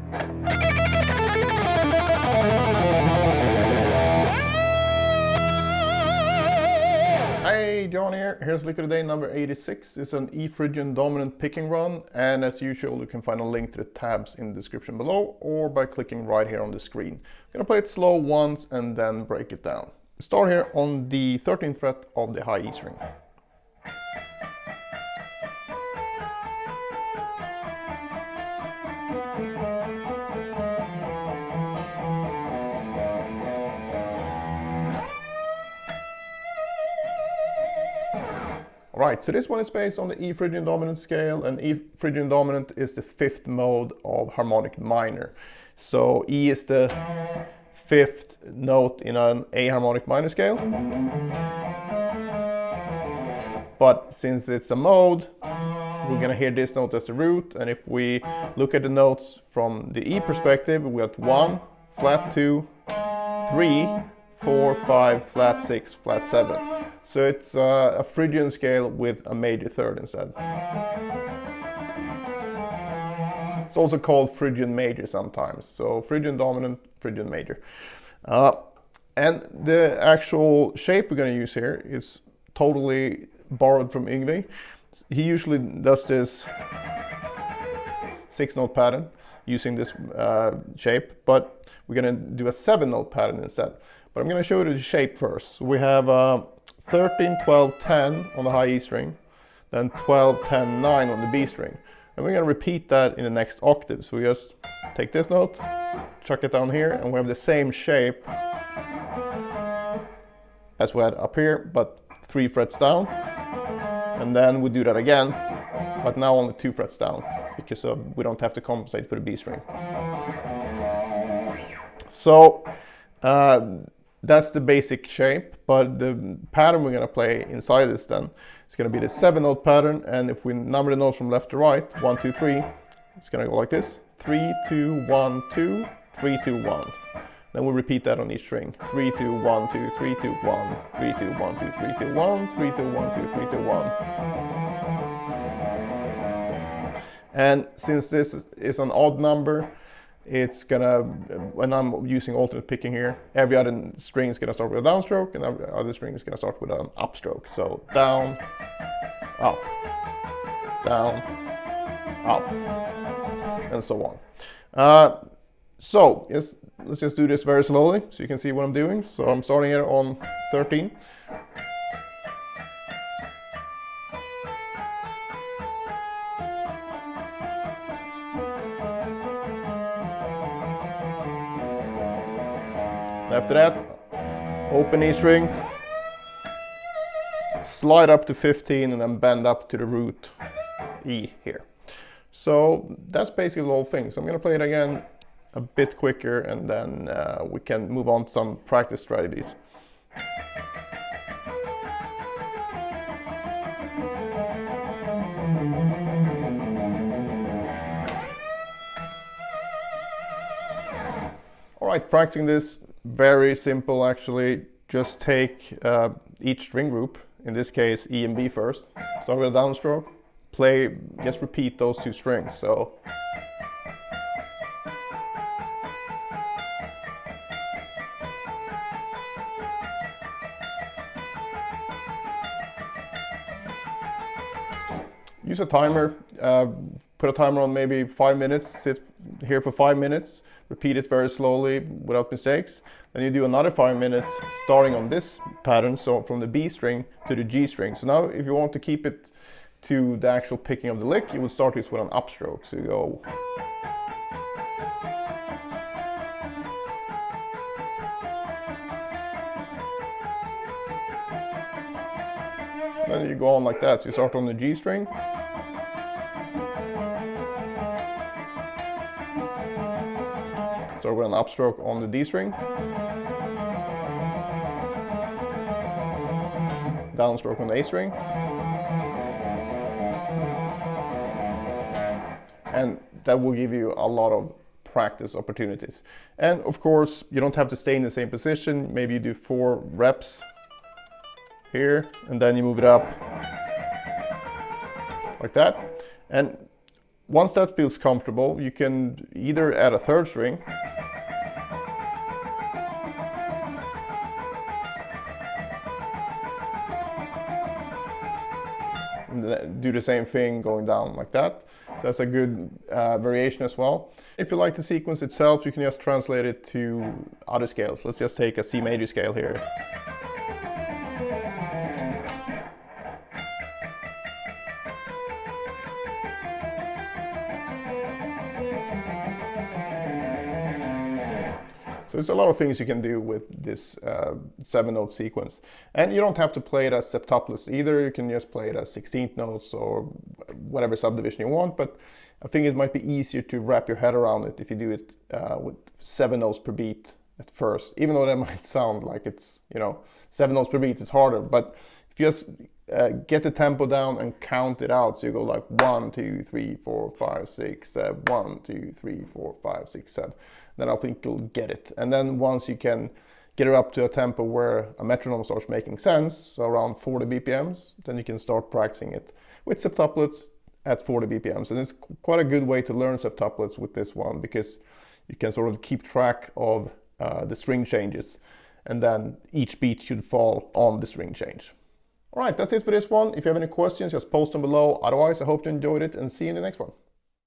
Hey, John here. Here's Lick of the Day number 86. It's an E Phrygian dominant picking run, and as usual you can find a link to the tabs in the description below or by clicking right here on the screen. I'm gonna play it slow once and then break it down. Start here on the 13th fret of the high E string. Right, so this one is based on the E Phrygian dominant scale, and E Phrygian dominant is the fifth mode of harmonic minor. So E is the fifth note in an A harmonic minor scale. But since it's a mode, we're gonna hear this note as the root, and if we look at the notes from the E perspective, we got 1, flat 2, 3, 4, 5, flat 6, flat 7. So it's a Phrygian scale with a major third instead. It's also called Phrygian major sometimes. So Phrygian dominant, Phrygian major. And the actual shape we're going to use here is totally borrowed from Yngwie. He usually does this 6-note pattern using this shape, but we're going to do a 7-note pattern instead. But I'm going to show you the shape first. So we have 13, 12, 10 on the high E string, then 12, 10, 9 on the B string. And we're going to repeat that in the next octave. So we just take this note, chuck it down here, and we have the same shape as we had up here, but 3 frets down. And then we do that again, but now only 2 frets down, because we don't have to compensate for the B string. So that's the basic shape, but the pattern we're going to play inside this then is going to be the 7-note pattern, and if we number the notes from left to right, 1, 2, 3, it's going to go like this: 3, 2, 1, 2, 3, 2, 1. Then we'll repeat that on each string: 3, 2, 1, 2, 3, 2, 1, 3, 2, 1, 2, 3, 2, 1, 3, 2, 1, 2, 3, 2, 1. And since this is an odd number, it's gonna, when I'm using alternate picking here, every other string is gonna start with a downstroke and every other string is gonna start with an upstroke. So down, up, and so on. So yes, let's just do this very slowly so you can see what I'm doing. So I'm starting here on 13. After that, open E string, slide up to 15 and then bend up to the root E here. So that's basically the whole thing. So I'm going to play it again a bit quicker, and then we can move on to some practice strategies. Alright, practicing this, very simple actually. Just take each string group, in this case E and B first, start with a downstroke, play, just repeat those 2 strings. So use a timer, put a timer on maybe 5 minutes, sit here for 5 minutes, repeat it very slowly without mistakes. Then you do another 5 minutes starting on this pattern, so from the B string to the G string. So now if you want to keep it to the actual picking of the lick, you would start this with an upstroke. So you go. Then you go on like that. So you start on the G string. Start with an upstroke on the D string. Downstroke on the A string. And that will give you a lot of practice opportunities. And of course, you don't have to stay in the same position. Maybe you do 4 reps here, and then you move it up like that. And Once that feels comfortable, you can either add a third string, and do the same thing going down like that. So that's a good variation as well. If you like the sequence itself, you can just translate it to other scales. Let's just take a C major scale here. So there's a lot of things you can do with this 7-note sequence. And you don't have to play it as septuplets either. You can just play it as 16th notes or whatever subdivision you want. But I think it might be easier to wrap your head around it if you do it with 7 notes per beat at first. Even though that might sound like it's, 7 notes per beat is harder. But if you just get the tempo down and count it out, so you go like 1, 2, 3, 4, 5, 6, 7, 1, 2, 3, 4, 5, 6, 7. Then I think you'll get it. And then once you can get it up to a tempo where a metronome starts making sense, so around 40 BPMs, then you can start practicing it with septuplets at 40 BPMs. And it's quite a good way to learn septuplets with this one, because you can sort of keep track of the string changes, and then each beat should fall on the string change. All right, that's it for this one. If you have any questions, just post them below. Otherwise, I hope you enjoyed it, and see you in the next one.